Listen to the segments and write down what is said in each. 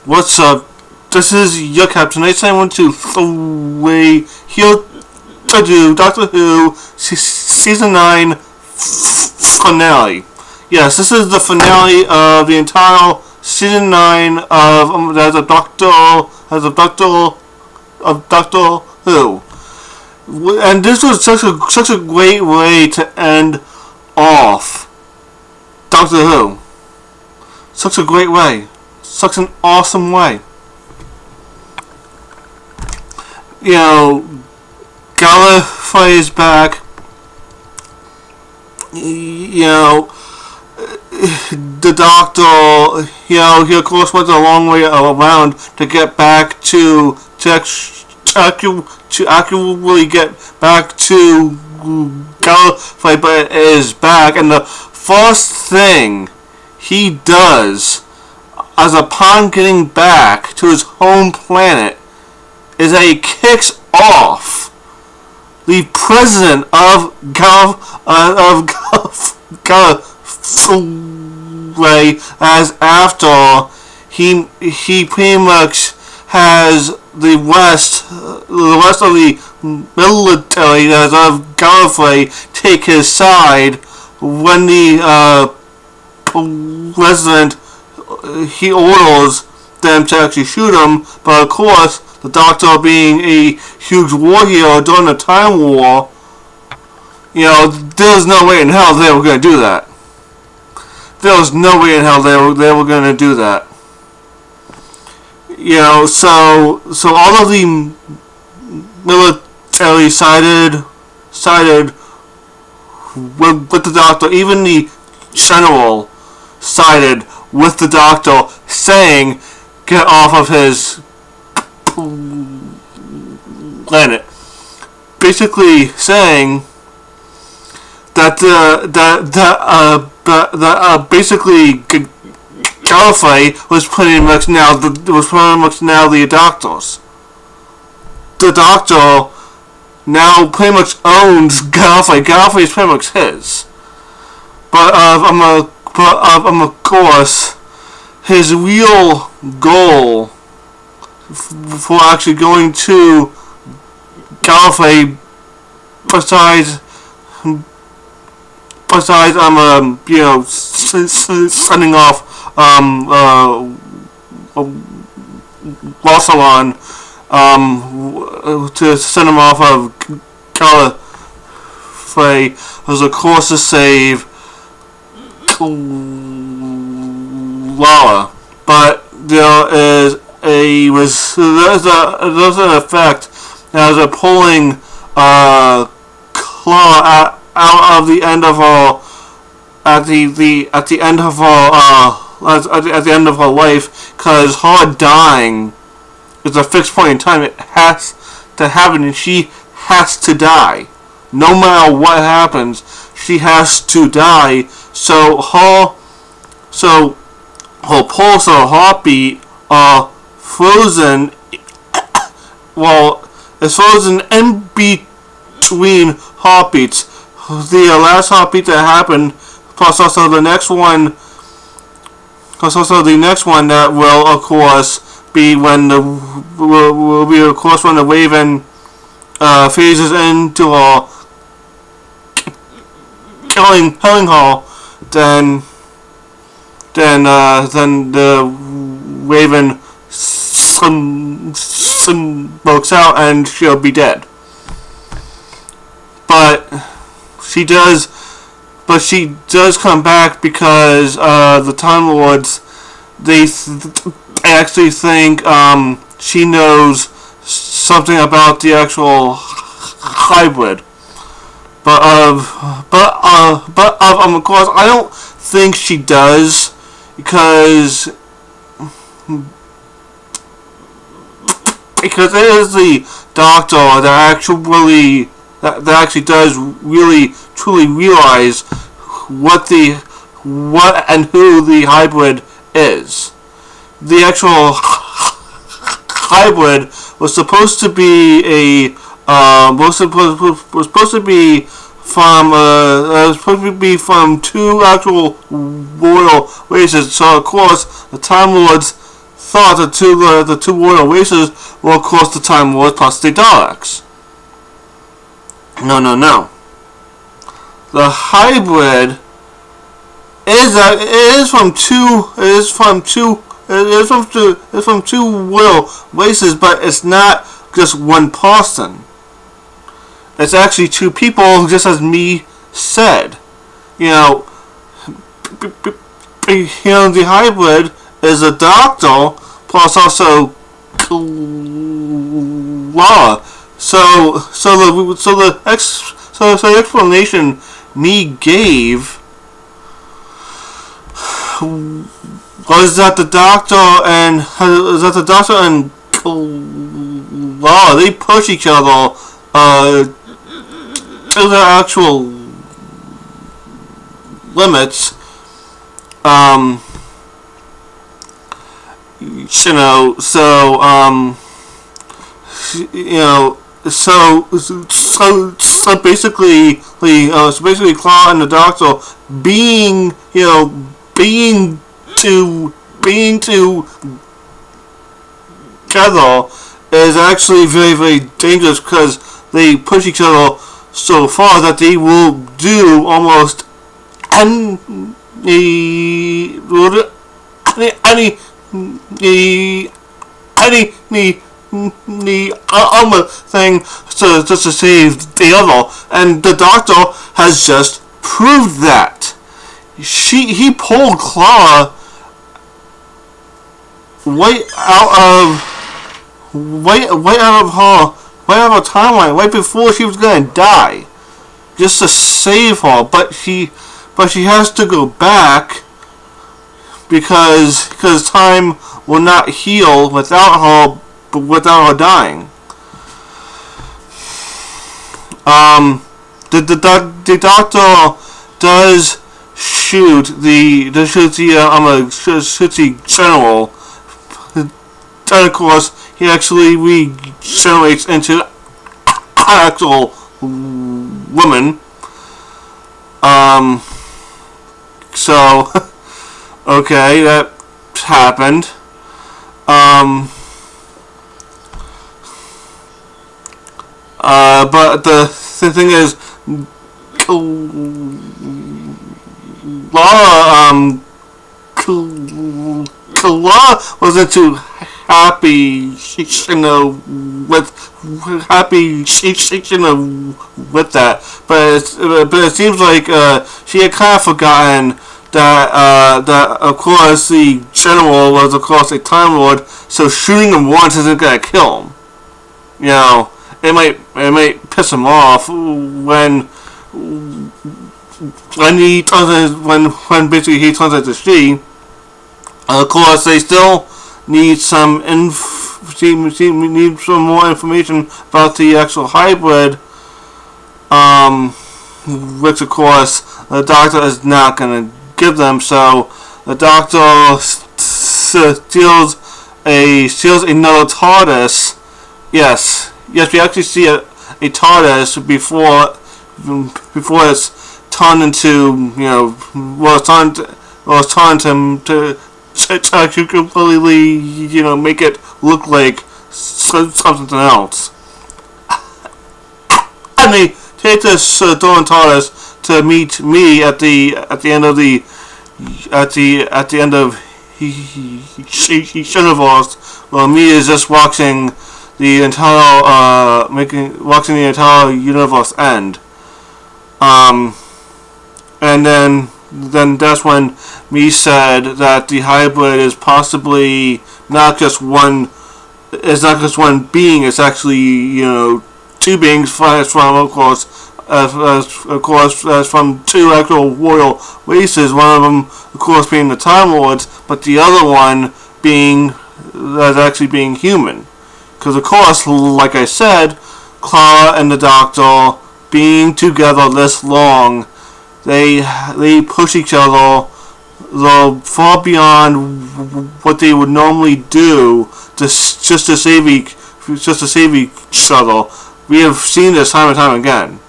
What's up? This is your captain. Tonight I want to way here to do Doctor Who season 9 finale. Yes, this is the finale of the entire season 9 of Doctor Who. And this was such a great way to end off Doctor Who. Such a great way. Such an awesome way. You know, Gallifrey is back. You know, the Doctor, you know, he of course went a long way around to get back to accurately get back to Gallifrey, but it is back. And the first thing he does as upon getting back to his home planet is that he kicks off the president of Gallifrey, as after he pretty much has the rest of the military as of Gallifrey take his side when the president he orders them to actually shoot him. But of course, the Doctor, being a huge war hero during the Time War, you know, there's no way in hell they were going to do that. There was no way in hell they were going to do that. You know, so all of the military sided with the Doctor. Even the general sided with the Doctor, saying, "Get off of his planet," basically saying that basically Gallifrey was pretty much now the Doctor's. The Doctor now pretty much owns Gallifrey. Gallifrey is pretty much his. But of course, his real goal for actually going to Gallifrey, besides you know, sending off Rosalind to send him off of Gallifrey, was of course to save Laura. But there's an effect as a pulling Clara out of the end of her at the end of her life, because her dying is a fixed point in time. It has to happen, and she has to die. No matter what happens, she has to die. So her pulse or heartbeat are frozen. Well, it's frozen in between heartbeats. The last heartbeat that happened, plus also the next one that will of course be when the Raven phases into her, killing her. Then the Raven smokes out and she'll be dead. But she does come back because the Time Lords, they actually think she knows something about the actual hybrid. But of course, I don't think she does, because it is the Doctor that actually does really truly realize what and who the hybrid is. The actual hybrid was supposed to be from two actual royal races. So of course the Time Lords thought the two royal races were, of course, the Time Lords plus the Daleks. No, no, no. The hybrid is from two royal races, but it's not just one person. It's actually two people, just as me said. The hybrid is a doctor plus also Clara. So the explanation me gave was that the doctor and Clara, they push each other to their actual limits. So basically, Clara and the Doctor being together is actually very, very dangerous, because they push each other so far that they will do almost any other thing just to save the other, and the Doctor has just proved that. He pulled Clara right out of her timeline, right before she was gonna die, just to save her. But she has to go back because time will not heal without her dying. The Doctor does shoot the general. And of course, he actually regenerates into an actual woman. So, okay, that happened. But the thing is, Clara wasn't too happy, with that. But it seems like she had kind of forgotten that of course the general was of course a Time Lord, so shooting him once isn't gonna kill him. It might piss him off when he turns when basically he turns into she. Of course, they still need some more information about the actual hybrid, which of course the Doctor is not going to give them. So the Doctor steals another TARDIS. Yes, we actually see a TARDIS before it's turned into was turned to actually completely make it look like something else. And they take this Dawn TARDIS to meet me at the end of Universe, while me is just watching the entire universe end. And then that's when me said that the hybrid is possibly not just one. It's not just one being. It's actually two beings from from two actual royal races. One of them, of course, being the Time Lords, but the other one being actually being human. Because of course, like I said, Clara and the Doctor being together this long, they push each other far beyond what they would normally do just to save each other. We have seen this time and time again.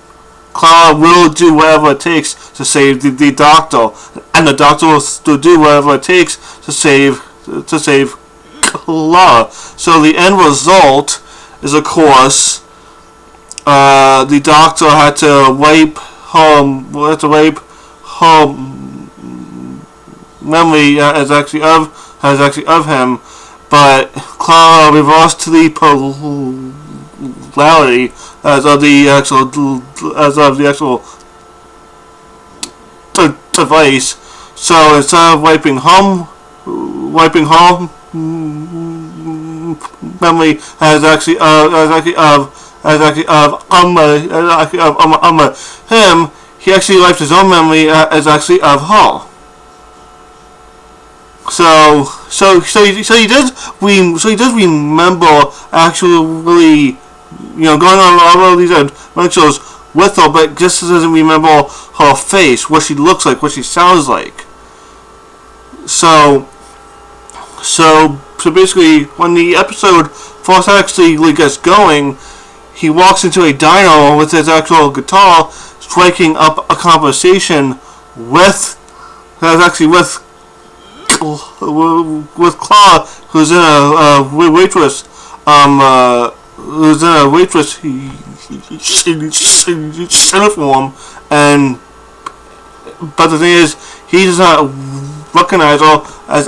Clara will do whatever it takes to save the Doctor, and the Doctor will do whatever it takes to save Clara. So the end result is, of course, the doctor had to wipe her memory as actually of him, but Clara reversed to the polarity as of the actual device. So instead of wiping home memory as actually of him, he actually wiped his own memory as actually of her. So he does remember actually, going on all these adventures with her, but just doesn't remember her face, what she looks like, what she sounds like. So basically, when the episode first actually gets going, he walks into a diner with his actual guitar, striking up a conversation with Clara, who's in a waitress uniform, but the thing is, he does not recognize her as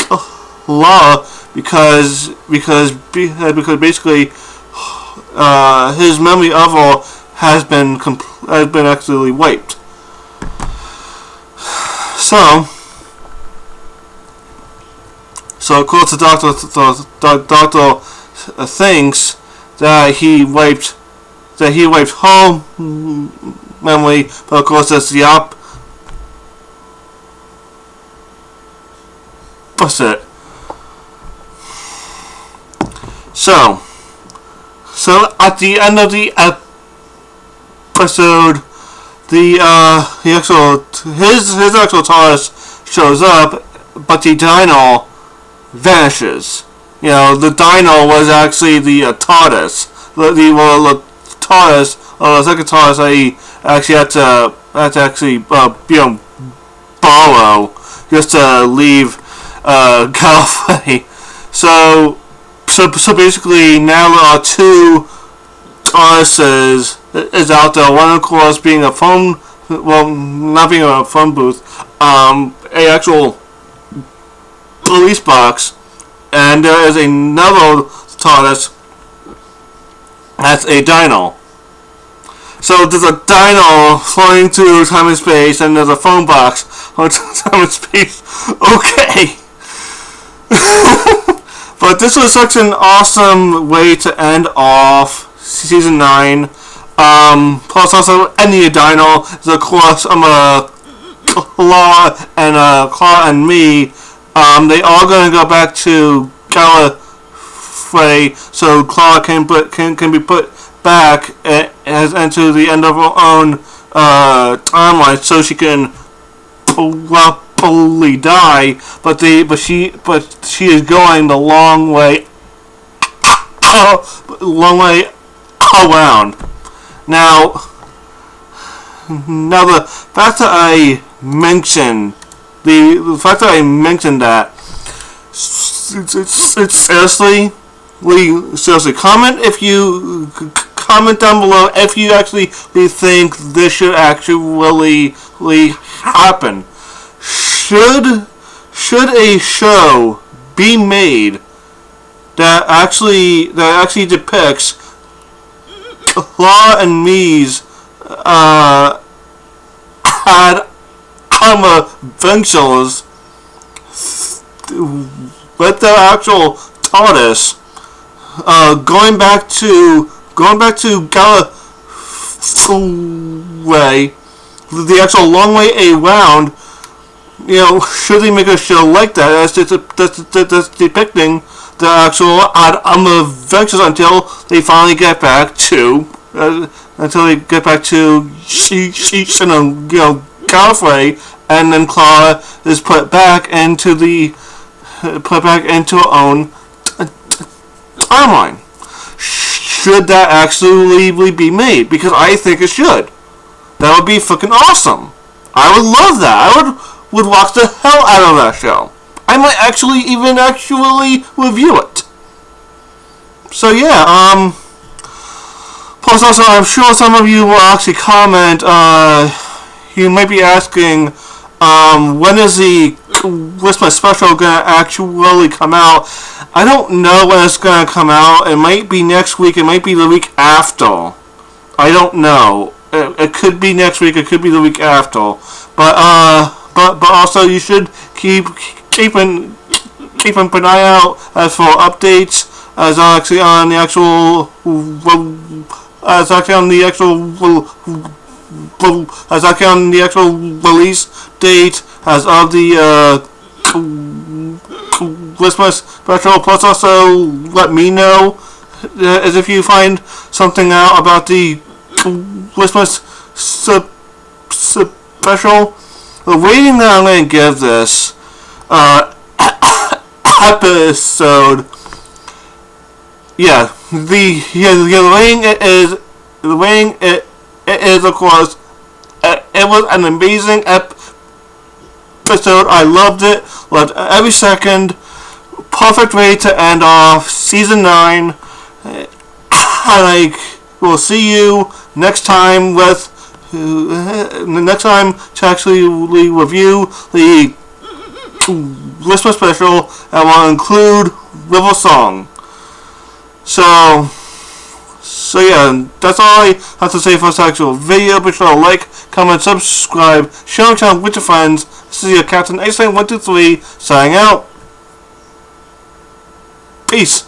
Clara because basically his memory of her has been actually wiped. So of course the doctor thinks that he wiped her memory, but of course that's the opposite. So at the end of the episode, his actual TARDIS shows up, but the dino vanishes. The dino was actually the TARDIS. The TARDIS, the second TARDIS that he actually had to borrow just to leave Gallifrey. So basically now there are two TARDISes is out there. One, of course, being a phone, not being a phone booth, a actual police box, and there is another TARDIS that's a dino. So there's a dino flying through time and space, and there's a phone box on time and space. Okay. But this was such an awesome way to end off season 9. Plus also ending a dino is, of course, Clara and Me. They are going to go back to Gallifrey, so Clara can be put back as into the end of her own timeline, so she can probably die. But she is going the long way around. Now the fact that I mentioned that, seriously, comment down below if you actually think this should actually happen. Should a show be made that actually depicts Clara and Me's adventures with their actual TARDIS, going back to Gallifrey, the actual long way around? Should they make a show like that that's depicting the actual adventures until they finally get back to Gallifrey, and then Clara is put back into her own timeline? Should that actually be made? Because I think it should. That would be fucking awesome. I would love that. I would watch the hell out of that show. I might actually review it. So yeah, plus also I'm sure some of you will actually comment, you might be asking, when is the Christmas special gonna actually come out? I don't know when it's gonna come out. It might be next week, it might be the week after. I don't know. It could be next week, it could be the week after. But also you should keep an eye out as for updates as actually on the actual release date as of the Christmas special. Plus also let me know as if you find something out about the Christmas special. The rating that I'm going to give this episode, the rating is of course, it was an amazing episode. I loved it, loved every second. Perfect way to end off season 9. I will see you next time to actually review the Christmas special, and will include River Song. So yeah, that's all I have to say for this actual video. Be sure to like, comment, subscribe, share it with your friends. This is your Captain Iceland 123 signing out. Peace.